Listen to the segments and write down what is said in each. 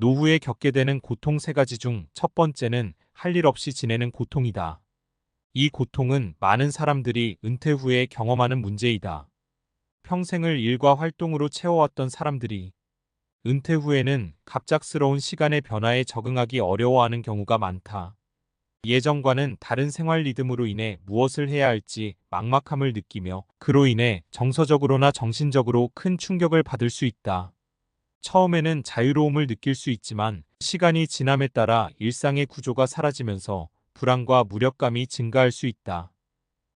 노후에 겪게 되는 고통 세 가지 중 첫 번째는 할 일 없이 지내는 고통이다. 이 고통은 많은 사람들이 은퇴 후에 경험하는 문제이다. 평생을 일과 활동으로 채워왔던 사람들이 은퇴 후에는 갑작스러운 시간의 변화에 적응하기 어려워하는 경우가 많다. 예전과는 다른 생활 리듬으로 인해 무엇을 해야 할지 막막함을 느끼며 그로 인해 정서적으로나 정신적으로 큰 충격을 받을 수 있다. 처음에는 자유로움을 느낄 수 있지만 시간이 지남에 따라 일상의 구조가 사라지면서 불안과 무력감이 증가할 수 있다.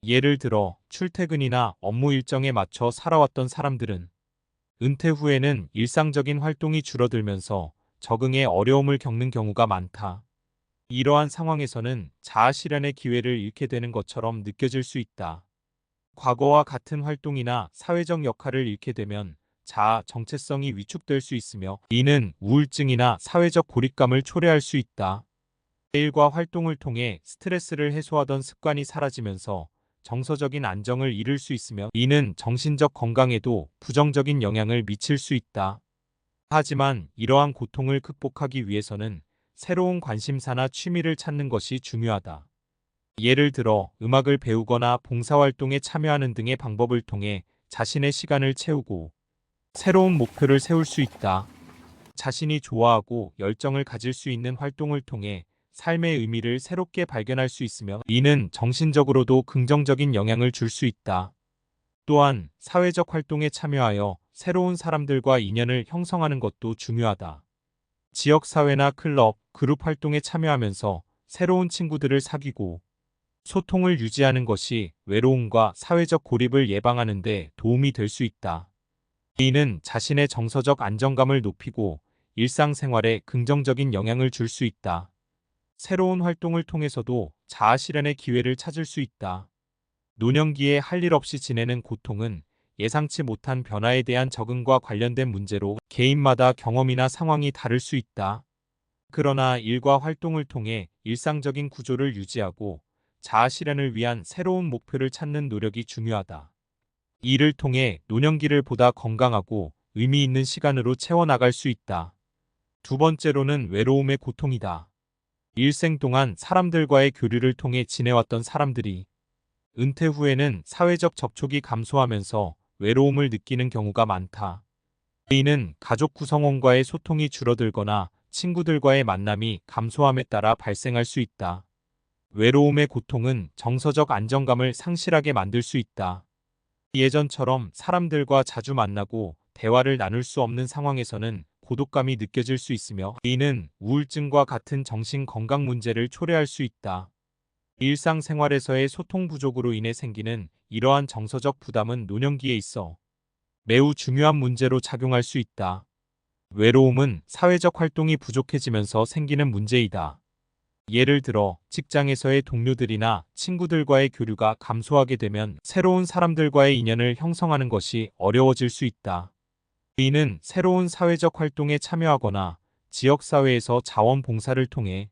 예를 들어 출퇴근이나 업무 일정에 맞춰 살아왔던 사람들은 은퇴 후에는 일상적인 활동이 줄어들면서 적응에 어려움을 겪는 경우가 많다. 이러한 상황에서는 자아 실현의 기회를 잃게 되는 것처럼 느껴질 수 있다. 과거와 같은 활동이나 사회적 역할을 잃게 되면 자아 정체성이 위축될 수 있으며 이는 우울증이나 사회적 고립감을 초래할 수 있다. 일과 활동을 통해 스트레스를 해소하던 습관이 사라지면서 정서적인 안정을 잃을 수 있으며 이는 정신적 건강에도 부정적인 영향을 미칠 수 있다. 하지만 이러한 고통을 극복하기 위해서는 새로운 관심사나 취미를 찾는 것이 중요하다. 예를 들어 음악을 배우거나 봉사활동에 참여하는 등의 방법을 통해 자신의 시간을 채우고 새로운 목표를 세울 수 있다. 자신이 좋아하고 열정을 가질 수 있는 활동을 통해 삶의 의미를 새롭게 발견할 수 있으며 이는 정신적으로도 긍정적인 영향을 줄 수 있다. 또한 사회적 활동에 참여하여 새로운 사람들과 인연을 형성하는 것도 중요하다. 지역사회나 클럽, 그룹 활동에 참여하면서 새로운 친구들을 사귀고 소통을 유지하는 것이 외로움과 사회적 고립을 예방하는 데 도움이 될 수 있다. 이는 자신의 정서적 안정감을 높이고 일상생활에 긍정적인 영향을 줄 수 있다. 새로운 활동을 통해서도 자아 실현의 기회를 찾을 수 있다. 노년기에 할 일 없이 지내는 고통은 예상치 못한 변화에 대한 적응과 관련된 문제로 개인마다 경험이나 상황이 다를 수 있다. 그러나 일과 활동을 통해 일상적인 구조를 유지하고 자아 실현을 위한 새로운 목표를 찾는 노력이 중요하다. 이를 통해 노년기를 보다 건강하고 의미 있는 시간으로 채워나갈 수 있다. 두 번째로는 외로움의 고통이다. 일생 동안 사람들과의 교류를 통해 지내왔던 사람들이 은퇴 후에는 사회적 접촉이 감소하면서 외로움을 느끼는 경우가 많다. 이는 가족 구성원과의 소통이 줄어들거나 친구들과의 만남이 감소함에 따라 발생할 수 있다. 외로움의 고통은 정서적 안정감을 상실하게 만들 수 있다. 예전처럼 사람들과 자주 만나고 대화를 나눌 수 없는 상황에서는 고독감이 느껴질 수 있으며 이는 우울증과 같은 정신 건강 문제를 초래할 수 있다. 일상생활에서의 소통 부족으로 인해 생기는 이러한 정서적 부담은 노년기에 있어 매우 중요한 문제로 작용할 수 있다. 외로움은 사회적 활동이 부족해지면서 생기는 문제이다. 예를 들어 직장에서의 동료들이나 친구들과의 교류가 감소하게 되면 새로운 사람들과의 인연을 형성하는 것이 어려워질 수 있다. 이는 새로운 사회적 활동에 참여하거나 지역사회에서 자원봉사를 통해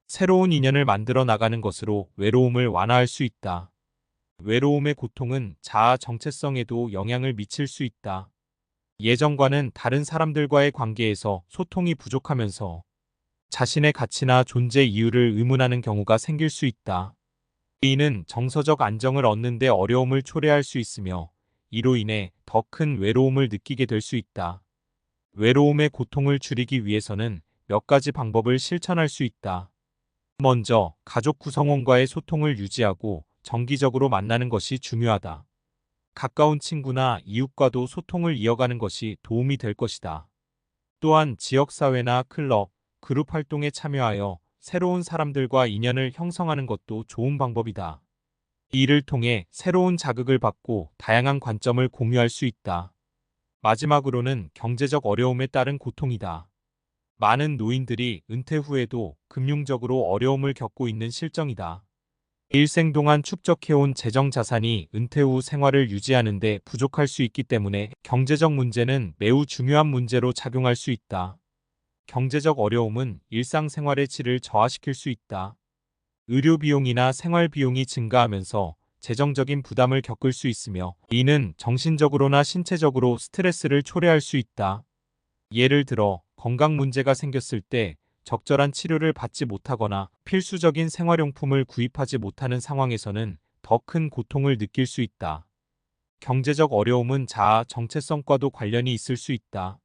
새로운 인연을 만들어 나가는 것으로 외로움을 완화할 수 있다. 외로움의 고통은 자아 정체성에도 영향을 미칠 수 있다. 예전과는 다른 사람들과의 관계에서 소통이 부족하면서 자신의 가치나 존재 이유를 의문하는 경우가 생길 수 있다. 이는 정서적 안정을 얻는 데 어려움을 초래할 수 있으며 이로 인해 더 큰 외로움을 느끼게 될 수 있다. 외로움의 고통을 줄이기 위해서는 몇 가지 방법을 실천할 수 있다. 먼저 가족 구성원과의 소통을 유지하고 정기적으로 만나는 것이 중요하다. 가까운 친구나 이웃과도 소통을 이어가는 것이 도움이 될 것이다. 또한 지역사회나 클럽, 그룹 활동에 참여하여 새로운 사람들과 인연을 형성하는 것도 좋은 방법이다. 이를 통해 새로운 자극을 받고 다양한 관점을 공유할 수 있다. 마지막으로는 경제적 어려움에 따른 고통이다. 많은 노인들이 은퇴 후에도 금융적으로 어려움을 겪고 있는 실정이다. 일생 동안 축적해온 재정 자산이 은퇴 후 생활을 유지하는 데 부족할 수 있기 때문에 경제적 문제는 매우 중요한 문제로 작용할 수 있다. 경제적 어려움은 일상생활의 질을 저하시킬 수 있다. 의료 비용이나 생활 비용이 증가하면서 재정적인 부담을 겪을 수 있으며 이는 정신적으로나 신체적으로 스트레스를 초래할 수 있다. 예를 들어 건강 문제가 생겼을 때 적절한 치료를 받지 못하거나 필수적인 생활용품을 구입하지 못하는 상황에서는 더 큰 고통을 느낄 수 있다. 경제적 어려움은 자아 정체성과도 관련이 있을 수 있다.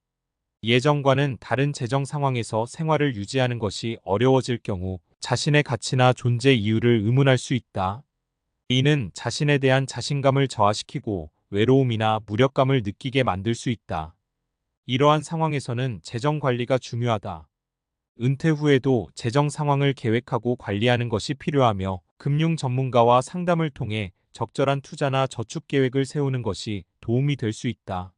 예전과는 다른 재정 상황에서 생활을 유지하는 것이 어려워질 경우 자신의 가치나 존재 이유를 의문할 수 있다. 이는 자신에 대한 자신감을 저하시키고 외로움이나 무력감을 느끼게 만들 수 있다. 이러한 상황에서는 재정 관리가 중요하다. 은퇴 후에도 재정 상황을 계획하고 관리하는 것이 필요하며 금융 전문가와 상담을 통해 적절한 투자나 저축 계획을 세우는 것이 도움이 될 수 있다.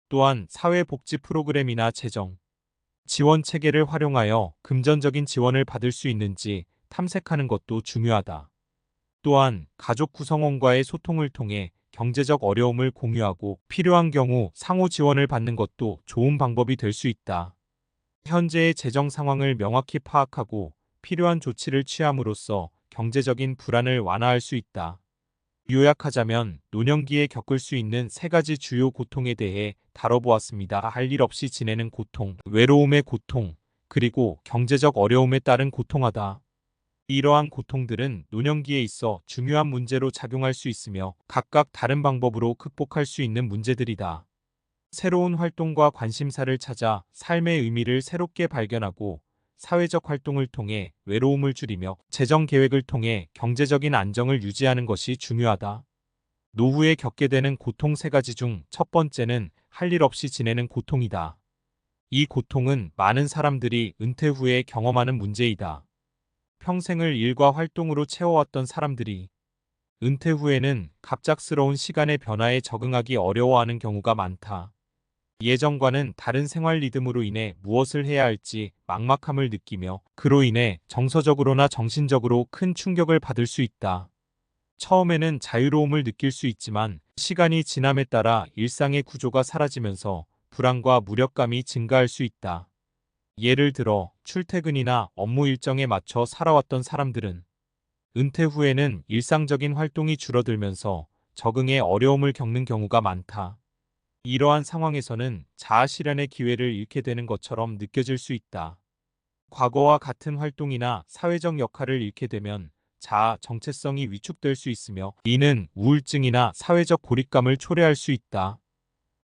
또한 사회복지 프로그램이나 재정 지원 체계를 활용하여 금전적인 지원을 받을 수 있는지 탐색하는 것도 중요하다. 또한 가족 구성원과의 소통을 통해 경제적 어려움을 공유하고 필요한 경우 상호 지원을 받는 것도 좋은 방법이 될 수 있다. 현재의 재정 상황을 명확히 파악하고 필요한 조치를 취함으로써 경제적인 불안을 완화할 수 있다. 요약하자면 노년기에 겪을 수 있는 세 가지 주요 고통에 대해 다뤄보았습니다. 할 일 없이 지내는 고통, 외로움의 고통, 그리고 경제적 어려움에 따른 고통하다. 이러한 고통들은 노년기에 있어 중요한 문제로 작용할 수 있으며 각각 다른 방법으로 극복할 수 있는 문제들이다. 새로운 활동과 관심사를 찾아 삶의 의미를 새롭게 발견하고 사회적 활동을 통해 외로움을 줄이며 재정 계획을 통해 경제적인 안정을 유지하는 것이 중요하다. 노후에 겪게 되는 고통 세 가지 중 첫 번째는 할 일 없이 지내는 고통이다. 이 고통은 많은 사람들이 은퇴 후에 경험하는 문제이다. 평생을 일과 활동으로 채워왔던 사람들이 은퇴 후에는 갑작스러운 시간의 변화에 적응하기 어려워하는 경우가 많다. 예전과는 다른 생활 리듬으로 인해 무엇을 해야 할지 막막함을 느끼며 그로 인해 정서적으로나 정신적으로 큰 충격을 받을 수 있다. 처음에는 자유로움을 느낄 수 있지만 시간이 지남에 따라 일상의 구조가 사라지면서 불안과 무력감이 증가할 수 있다. 예를 들어 출퇴근이나 업무 일정에 맞춰 살아왔던 사람들은 은퇴 후에는 일상적인 활동이 줄어들면서 적응에 어려움을 겪는 경우가 많다. 이러한 상황에서는 자아 실현의 기회를 잃게 되는 것처럼 느껴질 수 있다. 과거와 같은 활동이나 사회적 역할을 잃게 되면 자아 정체성이 위축될 수 있으며 이는 우울증이나 사회적 고립감을 초래할 수 있다.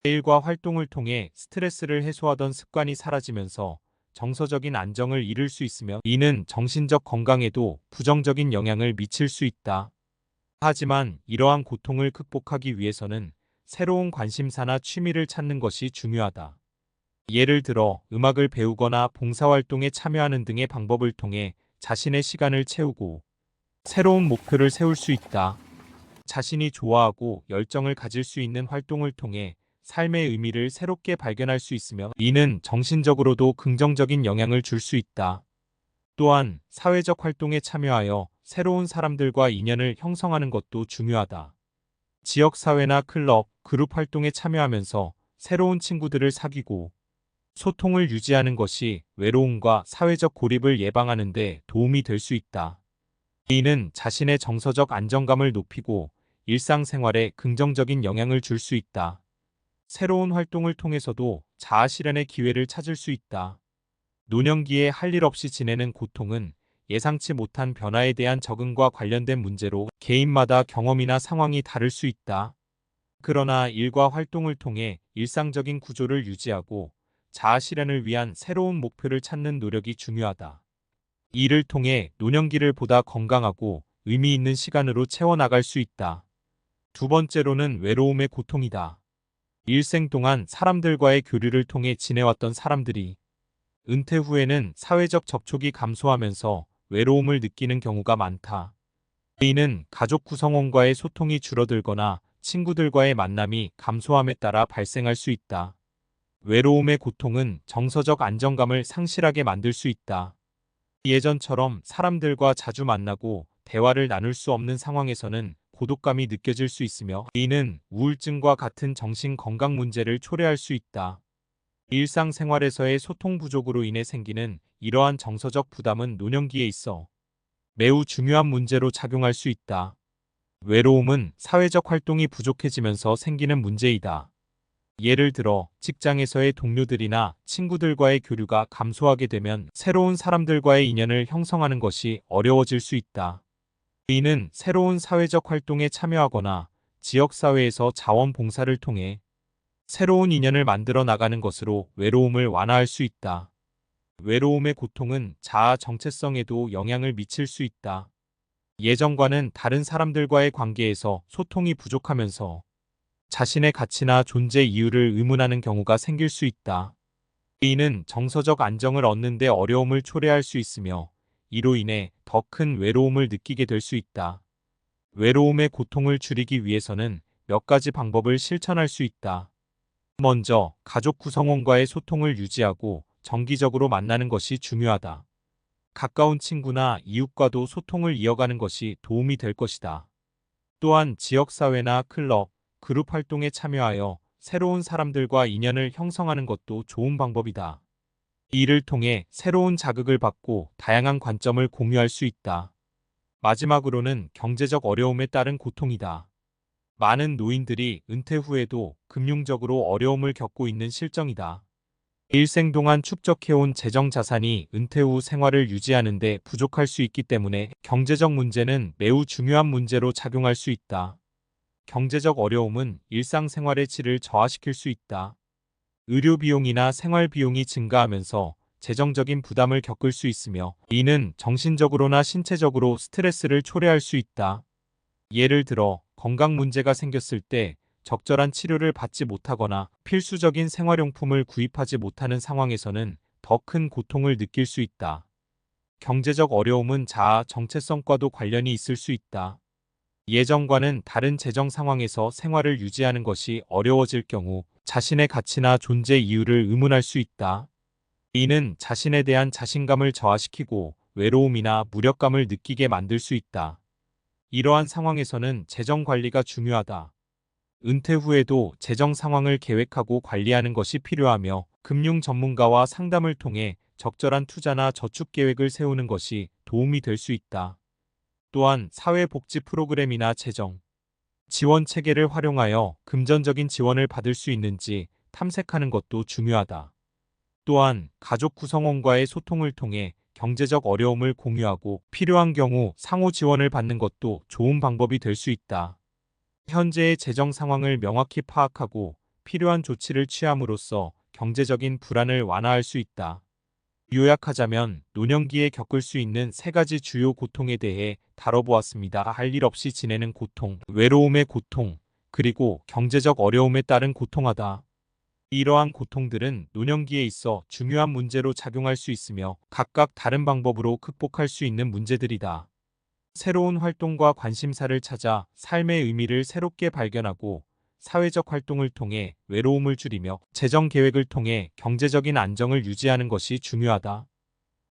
일과 활동을 통해 스트레스를 해소하던 습관이 사라지면서 정서적인 안정을 잃을 수 있으며 이는 정신적 건강에도 부정적인 영향을 미칠 수 있다. 하지만 이러한 고통을 극복하기 위해서는 새로운 관심사나 취미를 찾는 것이 중요하다. 예를 들어 음악을 배우거나 봉사활동에 참여하는 등의 방법을 통해 자신의 시간을 채우고 새로운 목표를 세울 수 있다. 자신이 좋아하고 열정을 가질 수 있는 활동을 통해 삶의 의미를 새롭게 발견할 수 있으며 이는 정신적으로도 긍정적인 영향을 줄 수 있다. 또한 사회적 활동에 참여하여 새로운 사람들과 인연을 형성하는 것도 중요하다. 지역사회나 클럽, 그룹 활동에 참여하면서 새로운 친구들을 사귀고 소통을 유지하는 것이 외로움과 사회적 고립을 예방하는 데 도움이 될 수 있다. 이는 자신의 정서적 안정감을 높이고 일상생활에 긍정적인 영향을 줄 수 있다. 새로운 활동을 통해서도 자아 실현의 기회를 찾을 수 있다. 노년기에 할 일 없이 지내는 고통은 예상치 못한 변화에 대한 적응과 관련된 문제로 개인마다 경험이나 상황이 다를 수 있다. 그러나 일과 활동을 통해 일상적인 구조를 유지하고 자아 실현을 위한 새로운 목표를 찾는 노력이 중요하다. 이를 통해 노년기를 보다 건강하고 의미 있는 시간으로 채워나갈 수 있다. 두 번째로는 외로움의 고통이다. 일생 동안 사람들과의 교류를 통해 지내왔던 사람들이 은퇴 후에는 사회적 접촉이 감소하면서 외로움을 느끼는 경우가 많다. 이는 가족 구성원과의 소통이 줄어들거나 친구들과의 만남이 감소함에 따라 발생할 수 있다. 외로움의 고통은 정서적 안정감을 상실하게 만들 수 있다. 예전처럼 사람들과 자주 만나고 대화를 나눌 수 없는 상황에서는 고독감이 느껴질 수 있으며 이는 우울증과 같은 정신 건강 문제를 초래할 수 있다. 일상생활에서의 소통 부족으로 인해 생기는 이러한 정서적 부담은 노년기에 있어 매우 중요한 문제로 작용할 수 있다. 외로움은 사회적 활동이 부족해지면서 생기는 문제이다. 예를 들어 직장에서의 동료들이나 친구들과의 교류가 감소하게 되면 새로운 사람들과의 인연을 형성하는 것이 어려워질 수 있다. 이는 새로운 사회적 활동에 참여하거나 지역사회에서 자원봉사를 통해 새로운 인연을 만들어 나가는 것으로 외로움을 완화할 수 있다. 외로움의 고통은 자아 정체성에도 영향을 미칠 수 있다. 예전과는 다른 사람들과의 관계에서 소통이 부족하면서 자신의 가치나 존재 이유를 의문하는 경우가 생길 수 있다. 이는 정서적 안정을 얻는 데 어려움을 초래할 수 있으며 이로 인해 더 큰 외로움을 느끼게 될 수 있다. 외로움의 고통을 줄이기 위해서는 몇 가지 방법을 실천할 수 있다. 먼저 가족 구성원과의 소통을 유지하고 정기적으로 만나는 것이 중요하다. 가까운 친구나 이웃과도 소통을 이어가는 것이 도움이 될 것이다. 또한 지역사회나 클럽, 그룹 활동에 참여하여 새로운 사람들과 인연을 형성하는 것도 좋은 방법이다. 이를 통해 새로운 자극을 받고 다양한 관점을 공유할 수 있다. 마지막으로는 경제적 어려움에 따른 고통이다. 많은 노인들이 은퇴 후에도 금융적으로 어려움을 겪고 있는 실정이다. 일생 동안 축적해온 재정 자산이 은퇴 후 생활을 유지하는 데 부족할 수 있기 때문에 경제적 문제는 매우 중요한 문제로 작용할 수 있다. 경제적 어려움은 일상생활의 질을 저하시킬 수 있다. 의료 비용이나 생활 비용이 증가하면서 재정적인 부담을 겪을 수 있으며 이는 정신적으로나 신체적으로 스트레스를 초래할 수 있다. 예를 들어 건강 문제가 생겼을 때 적절한 치료를 받지 못하거나 필수적인 생활용품을 구입하지 못하는 상황에서는 더 큰 고통을 느낄 수 있다. 경제적 어려움은 자아 정체성과도 관련이 있을 수 있다. 예전과는 다른 재정 상황에서 생활을 유지하는 것이 어려워질 경우 자신의 가치나 존재 이유를 의문할 수 있다. 이는 자신에 대한 자신감을 저하시키고 외로움이나 무력감을 느끼게 만들 수 있다. 이러한 상황에서는 재정 관리가 중요하다. 은퇴 후에도 재정 상황을 계획하고 관리하는 것이 필요하며 금융 전문가와 상담을 통해 적절한 투자나 저축 계획을 세우는 것이 도움이 될 수 있다. 또한 사회복지 프로그램이나 재정 지원 체계를 활용하여 금전적인 지원을 받을 수 있는지 탐색하는 것도 중요하다. 또한 가족 구성원과의 소통을 통해 경제적 어려움을 공유하고 필요한 경우 상호 지원을 받는 것도 좋은 방법이 될 수 있다. 현재의 재정 상황을 명확히 파악하고 필요한 조치를 취함으로써 경제적인 불안을 완화할 수 있다. 요약하자면 노년기에 겪을 수 있는 세 가지 주요 고통에 대해 다뤄보았습니다. 할 일 없이 지내는 고통, 외로움의 고통, 그리고 경제적 어려움에 따른 고통하다. 이러한 고통들은 노년기에 있어 중요한 문제로 작용할 수 있으며 각각 다른 방법으로 극복할 수 있는 문제들이다. 새로운 활동과 관심사를 찾아 삶의 의미를 새롭게 발견하고 사회적 활동을 통해 외로움을 줄이며 재정 계획을 통해 경제적인 안정을 유지하는 것이 중요하다.